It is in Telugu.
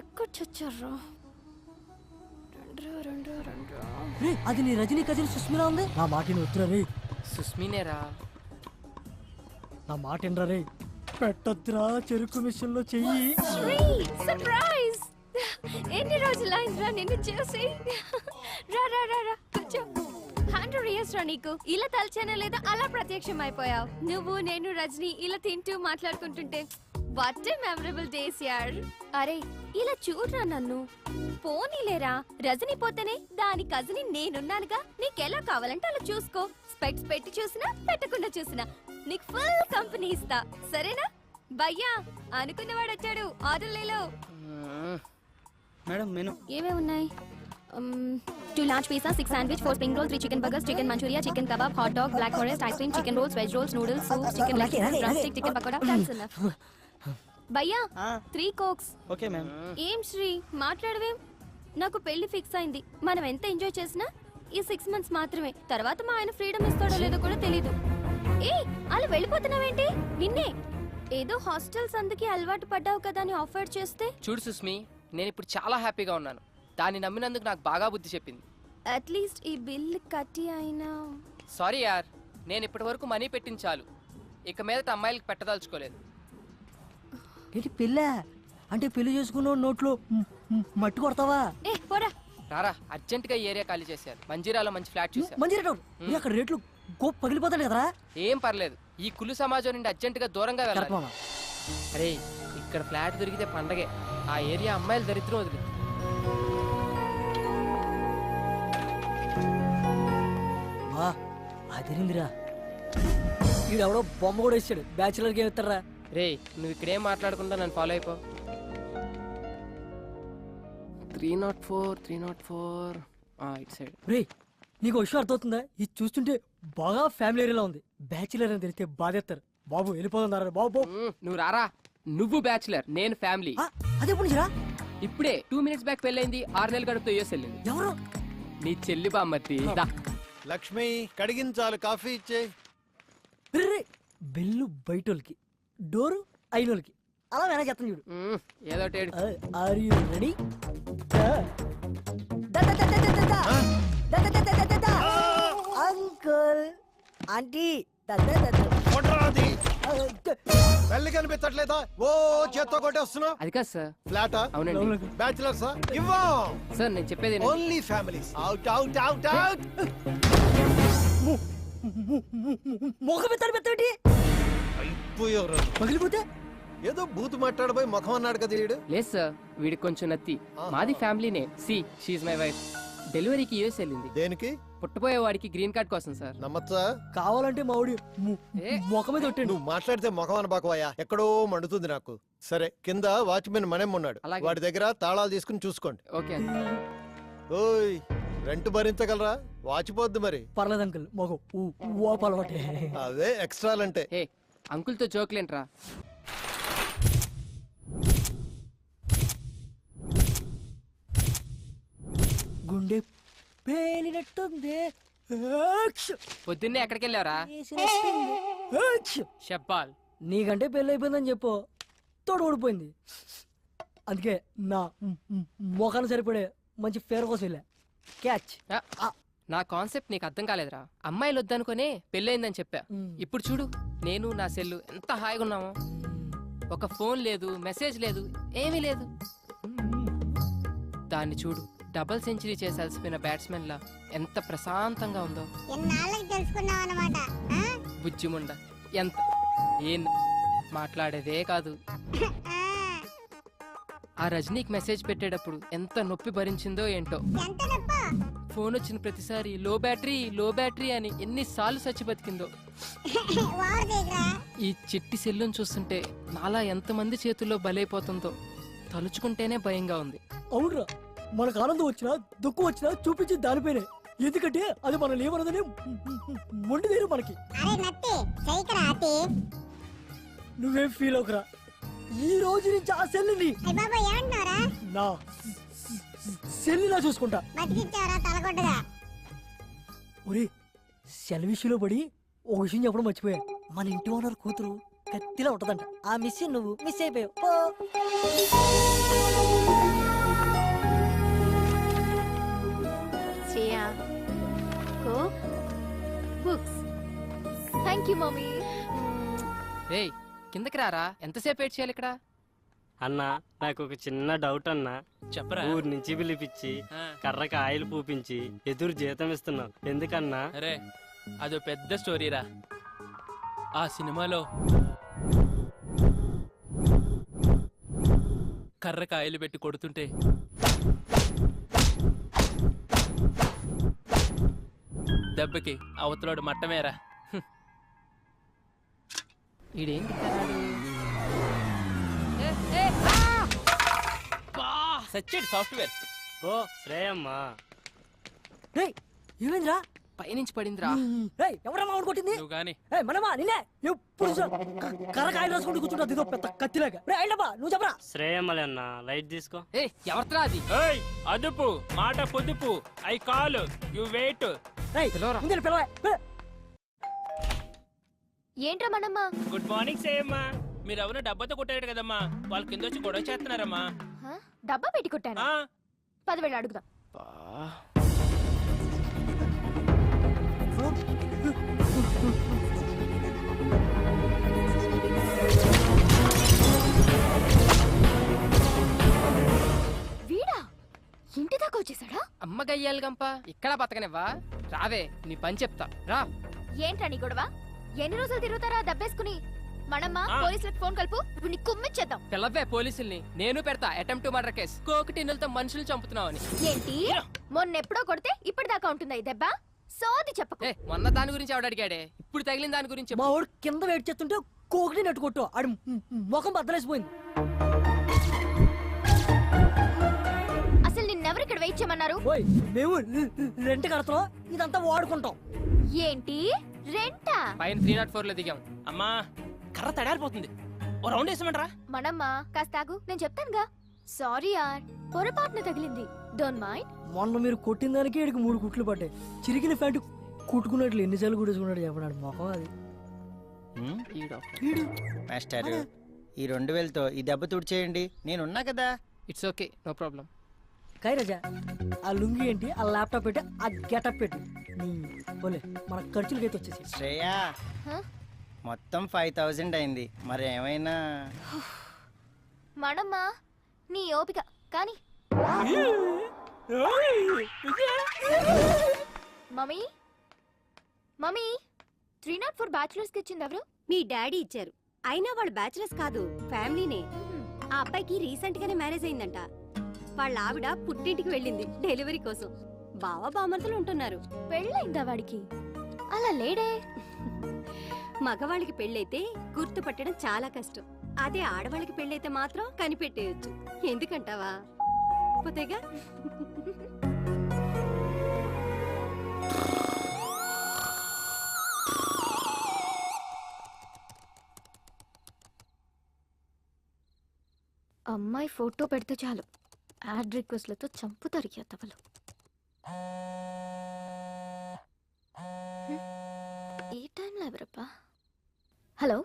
ఎక్కడ చచ్చారా? అది నీ రజనీ కజిన్ సుస్మిరా ఉంది. నా మాట ఉత్తరా రే. సుస్మినేరా? నా మాట ఏంట్రా రే. పెట్టొద్దురా చెరుకు మిషన్ లో చెయ్యి. సర్ప్రైజ్! ఎన్ని రోజులైందిరా నిన్ను చూసి. రా రా రా రా కూర్చో. 100 years రా నీకు. ఇలా తలచానే లేదా అలా ప్రత్యక్షం అయిపోయావు. నువ్వు నేను రజనీ ఇలా తింటూ మాట్లాడుకుంటుంటే వాట్ ఏ మెమరబుల్ డేస్ యార్. అరే ఇలా చూడరా నన్ను. పోనీలేరా, రజనీ పోతేనే దాని కజిన్ నేనున్నానుగా. నీకెలా కావాలంటే అలా చూసుకో. స్పెక్ట్స్ పెట్టి చూసినా పెట్టకుండా చూసినా నీకు ఫుల్ కంపెనీ ఇస్తా, సరేనా? భయ్యా అనుకున్నవాడు వచ్చాడు, ఆర్డర్లేలో. మేడం మెను ఏమేమి ఉన్నాయి? 2 large pizza, 6 sandwich, 4 spring roll, 3 chicken burgers, chicken manchuria, chicken kebab, hot dog, black forest, ice cream, chicken rolls, veg rolls, noodles, soup, chicken leg, drumstick, chicken pakoda. That's enough. భయ్యా 3 cokes. Okay ma'am. ఏం శ్రీ మాట్లాడవేం? నాకు పెళ్లి ఫిక్స్ అయింది. మనం ఎంత ఎంజాయ్ చేసినా ఈ 6 months మాత్రమే. తర్వాత మా ఆయన ఫ్రీడమ్ ఇస్తాడో లేదో కూడా తెలీదు. ఏ అలా వెళ్ళిపోతున్నావేంటి? నిన్నే ఏదో హాస్టల్స్ అందుకే అలవాటు పడ్డావు కదా అని ఆఫర్ చేస్తే. చూడు సుస్మి, నేను ఇప్పుడు చాలా హ్యాపీగా ఉన్నాను. దాన్ని నమ్మినందుకు నాకు బాగా బుద్ధి చెప్పింది. అట్లీస్ట్ ఈ బిల్ కట్టి అయినా. సారీ యార్, నేను ఇప్పటి వరకు మనీ పెట్టింది చాలు. ఇక మీదట అమ్మాయిలకు పెట్టదలుచుకోలేదు. ఏంటి పెళ్ళ అంటే పెళ్లి చేసుకున్న నోట్లో మట్టి కొడతావా? ఏ పోరా. రారా, అర్జెంట్ గా ఏరియా ఖాళీ చేశారు. మంజీరాలో మంచి ఫ్లాట్ చూసాను. మంజీరా అక్కడ రేట్లు గోప్ పగిలిపోతాడు కదరా. ఏం పర్లేదు, ఈ కులు సమాజం నుండి అర్జెంట్ గా దూరంగా వెళ్ళాలి. కరెక్ట్ మామ. అరే ఇక్కడ ఫ్లాట్ దొరికితే పండగే. ఆ ఏరియా అమ్మాయిలు దరిద్రం వదిలి. వా అదిరిందిరా. ఈడెవడో బొమ్మ కూడా ఇచ్చాడు. బ్యాచులర్కి ఏమి ఇస్తారా? రే నువ్వు ఇక్కడేం మాట్లాడకుండా నన్ను ఫాలో అయిపో. 304 ఇటు సైడ్. రే నీకు విషయం అర్థమవుతుందా? ఇది చూస్తుంటే బాగా ఫ్యామిలీ ఏరియాలో ఉంది. బ్యాచులర్ అని తెలిస్తే బాధేస్తారు. బాబు వెళ్ళిపోతున్నారు బాబు. నువ్వు రారా. నువ్వు బ్యాచులర్, నేను ఫ్యామిలీ. అదే పుణ్యరా. ఇప్పుడే 2 minutes బ్యాక్ పెళ్ళైంది. 6 నెలలు గడుపుతూ యూఎస్ వెళ్ళింది. ఎవరు? నీ చెల్లి బామ్మర్తి. లక్ష్మి కడిగించాలి, కాఫీ ఇచ్చే. రే బెల్లు బయటోళ్ళకి, డోరు అయినోళ్ళకి. అలా మేనేజ్ చేస్తాను చూడు. ఏదో టేడు. Are you ready? Uncle aunty పెళ్లి కనిపించట్లేదా? ఓ చేత్తో కొట్టేస్తున్నావు. అది కాదు సార్. ఫ్లాటా? అవునండి. బ్యాచులర్సా? ఇవ్వం. సార్ నేను చెప్పేది only families. Out out out out. ముఖం పెట్టి అయిపోయారు. పగిలిపోతే ఏదో బూతు మాట్లాడబోయి ముఖం అన్నాడు కదా వీడు. లేదు సార్, వీడికి కొంచెం నత్తి. మాది ఫ్యామిలీనే. See she my wife. డెలివరీకి యూఎస్ వెళ్ళింది. దేనికి? పుట్టపోయే వాడికి గ్రీన్ కార్డ్ కోసం సార్. నమ్మచ్చా? కావాలంటే మా ఊడి ముఖం మీద కొట్టండి. నువ్వు మాట్లాడితే ముఖం అనబాకవయ్యా. ఎక్కడో మండుతుంది నాకు. సరే కింద వాచ్మెన్ మనేం ఉన్నాడు, వాడి దగ్గర తాళాలు తీసుకుని చూసుకోండి. ఓకే. ఓయ్ రెంట్ భరించగలరా? వాచిపోద్ది మరి. పర్లేదు అంకుల్ మొగం అలవాటే. అదే ఎక్స్ట్రాలంటే. ఏ అంకుల్తో జోక్లేంట్రా. గుండె పేలినట్టుంది. పొద్దున్నే ఎక్కడికి వెళ్ళావరా? షబ్బాల్. నీకంటే పెళ్ళి అయిపోయిందని చెప్పు. తోడు ఊడిపోయింది. అందుకే నా మొఖాన్ని సరిపడే మంచి ఫేర్ కోసం వెళ్ళా. క్యాచ్. నా కాన్సెప్ట్ నీకు అర్థం కాలేదురా. అమ్మాయిలు వద్దనుకునే పెళ్ళయిందని చెప్పా. ఇప్పుడు చూడు, నేను నా సెల్లు ఎంత హాయిగా ఉన్నామో. ఒక ఫోన్ లేదు, మెసేజ్ లేదు, ఏమీ లేదు. దాన్ని చూడు, డబుల్ సెంచరీ చేసి అలసిపోయిన బ్యాట్స్మెన్ లా ఎంత ప్రశాంతంగా ఉందో. బుజ్జిముండ ఎంత ఏం మాట్లాడేదే కాదు. ఆ రజనీకి మెసేజ్ పెట్టేటప్పుడు ఎంత నొప్పి భరించిందో ఏంటో. ఫోన్ వచ్చిన ప్రతిసారి లో బ్యాటరీ అని ఎన్నిసార్లు చచ్చి బతికిందో. ఈ చిట్టి సెల్లును చూస్తుంటే నాలా ఎంతమంది చేతుల్లో బలైపోతుందో తలుచుకుంటేనే భయంగా ఉంది. అవునరా, మనకు ఆనందం వచ్చినా దుఃఖం వచ్చినా చూపించి దానిపైనే. ఎందుకంటే అది మనం ఏమన్నదని మొండి తీరు మనకి. నువ్వేం ఫీల్ అవుకరా. ఈ రోజు నుంచి ఆ సెల్లుని నా సెల్లులా చూసుకుంటా. ఒరే సెల్ విషయంలో పడి ఒక విషయం చెప్పడం మర్చిపోయా. మన ఇంటి ఓనర్ కూతురు కత్తిలా ఉంటదంట. ఆ మిస్ నువ్వు మిస్ అయిపోయావు. You mummy. రేయ్ కిందకి రారా, ఎంతసేపు వెయిట్ చేయాలి ఇక్కడ? అన్నా నాకు ఒక చిన్న డౌట్ అన్నా. చెప్పరా. ఊరు నుంచి పిలిపించి కర్రకి ఆయిల్ పూపించి ఎదురు జీతం ఇస్తున్నావు ఎందుకన్నా? అరే అదో పెద్ద స్టోరీరా. ఆ సినిమాలో కర్ర కాయలు పెట్టి కొడుతుంటే దెబ్బకి అవతలోడు మట్టమేరా. ఈడేంటి సచ్చేడు సాఫ్ట్వేర్. ఓ శ్రేయమ్మా. రేయ్ ఏమైందిరా? పైనుంచి పడిందిరా. రేయ్ ఎవరమ్మా వాడు కొట్టింది? నువ్వు గాని ఏయ్ మనమా నిన్నే ఎప్పుడు కర్రకాయలు రాసుకుంటూ కూర్చుంటా ఇదో పెద్ద కత్తిలాగా. రే అయినబ్బా నువ్వు చెప్పరా. శ్రేయమ్మలే అన్నా, లైట్ తీసుకో. ఏ ఎవరిరా అది? ఏయ్ అదుపు మాట పొదుపు. I call you wait. రేయ్ పిలవరా. ముందు పిలవా. ఏంట్రా మనమ్మ? Good morning సేయమ్మా. మీరు ఎవరో డబ్బాతో కొట్టారు కదమ్మా, వాళ్ళ కింద వచ్చి గొడవ చేస్తున్నారమ్మా. హ? డబ్బా పెట్టి కొట్టాను. ఆ, 10,000 అడుగుదాం. వీడా ఇంటి దాకా వచ్చేసాడా? అమ్మ గయ్యాలి గంప, ఇక్కడ బతకనివ్వా? రావే నీ పని చెప్తా రా. ఏంట్రా నీ గొడవ? ఎన్ని రోజులు తిరుగుతారా దబ్బేసుకుని? మనమ్మ పోలీసులకు ఫోన్ కలుపు, ఇప్పుడు నీ కుమ్మిచ్చేద్దాం. పిల్లవే పోలీసుల్ని, నేను పెడతా అటెంప్ట్ మర్డర్ కేసు. కోకటిన్నులతో మనుషులు చంపుతున్నావని. ఏంటి మొన్నెప్పుడో కొడితే ఇప్పటిదాకా ఉంటుందా ఈ దెబ్బ? సోది చెప్పకు. ఏ మొన్న దాని గురించి ఆవిడ అడిగాడే, ఇప్పుడు తగిలిన దాని గురించి చెప్పు. మా వాడు కింద వెయిట్ చేస్తుంటే కోకిని నెట్టు కొట్టు ఆడి ముఖం బద్దలేసిపోయింది. అసలు నిన్నెవరు ఇక్కడ వెయిట్ చేయమన్నారు? ఓయ్ మేము రెంట్ కడతాం, ఇదంతా వాడుకుంటాం. ఏంటి రెంటా? పైన 304 లో దిగాం. అమ్మా కర్ర తడారిపోతుంది, ఓ రౌండ్ వేసామంటారా? మనమ్మ కాస్త ఆగు, నేను చెప్తానుగా. సారీ యార్, పొరపాటున తగిలింది. Don't mind. మొన్న మీరు కొట్టిన దానికి ఈడికి 3 కుట్లు పట్టాయి. చిరిగిన ప్యాంటు కుట్టుకున్నట్లు ఎన్నిసార్లు కుట్టేసుకున్నాడు చెప్పడాడు మొఖం అది. ఈడు మాస్టర్ ఈ 2000తో ఈ దెబ్బ తుడిచేయండి, నేనున్నా కదా. It's okay, no problem. కైరాజా ఆ లుంగి ఏంటి, ఆ ల్యాప్టాప్ పెట్టి, ఆ గెటప్ పెట్టి పోలే మన ఖర్చులకైతే వచ్చేసి. శ్రేయా హ? మొత్తం 5000 అయింది, మరి ఏమైనా? మనమ్మ నీ ఓపిక కానీ. మమ్మీ మమ్మీ 304 బ్యాచులర్స్ కి ఇచ్చింది ఎవరు? మీ డాడీ ఇచ్చారు. అయినా వాళ్ళు బ్యాచులర్స్ కాదు, ఫ్యామిలీనే. ఆ అబ్బాయికి రీసెంట్ గానే మ్యారేజ్ అయిందంట. వాళ్ళ ఆవిడ పుట్టింటికి వెళ్ళింది డెలివరీ కోసం. బావ బామర్తలు ఉంటున్నారు. పెళ్ళైందా వాడికి? అలా లేడే. మగవాళ్ళకి పెళ్ళైతే గుర్తుపట్టడం చాలా కష్టం. అదే ఆడవాళ్ళకి పెళ్ళైతే మాత్రం కనిపెట్టేయొచ్చు. ఎందుకంటావా? పోతేగా. అమ్మాయి ఫోటో పెడితే చాలు, యాడ్ రిక్వెస్ట్లతో చంపుతారు ఈ అత్తవలు. ఈ టైంలో ఎవరప్పా? హలో